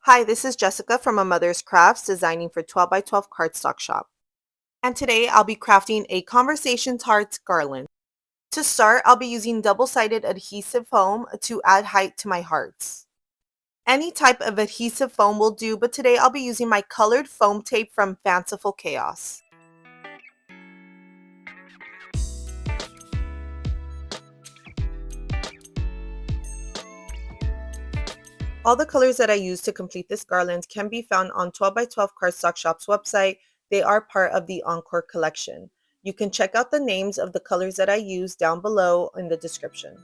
Hi, this is Jessica from A Mother's Crafts, designing for 12 by 12 cardstock shop. And today I'll be crafting a conversation hearts garland. To start, I'll be using double-sided adhesive foam to add height to my hearts. Any type of adhesive foam will do, but today I'll be using my colored foam tape from Fanciful Chaos. All the colors that I use to complete this garland can be found on 12 by 12 Cardstock Shop's website. They are part of the Encore collection. You can check out the names of the colors that I use down below in the description.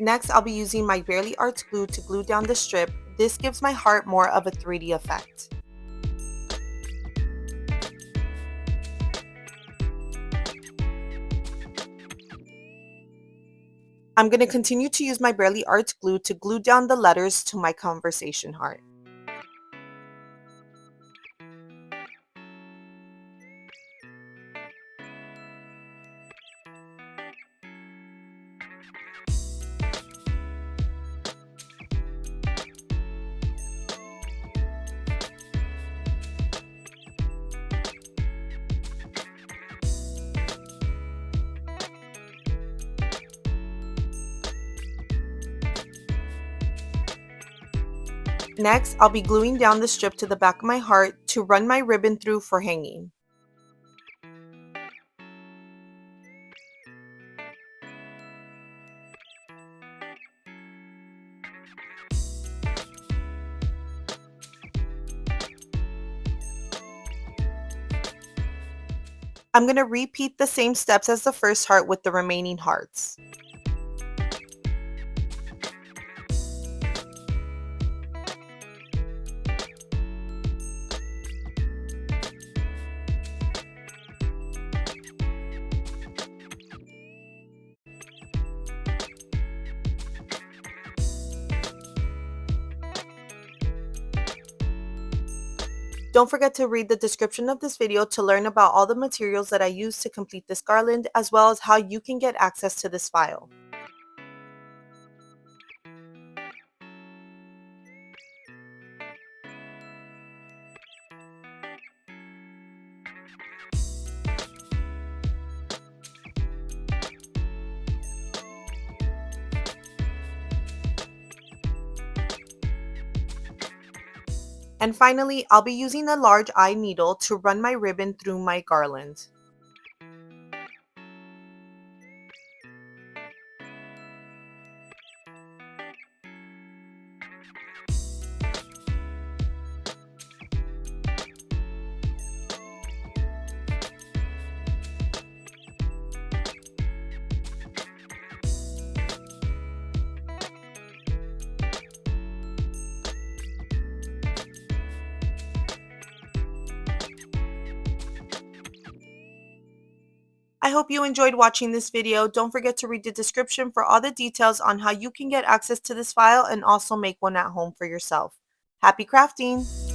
Next, I'll be using my Barely Arts glue to glue down the strip. This gives my heart more of a 3D effect. I'm going to continue to use my Barely Arts glue to glue down the letters to my conversation heart. Next, I'll be gluing down the strip to the back of my heart to run my ribbon through for hanging. I'm going to repeat the same steps as the first heart with the remaining hearts. Don't forget to read the description of this video to learn about all the materials that I use to complete this garland, as well as how you can get access to this file. And finally, I'll be using a large eye needle to run my ribbon through my garland. I hope you enjoyed watching this video. Don't forget to read the description for all the details on how you can get access to this file and also make one at home for yourself. Happy crafting!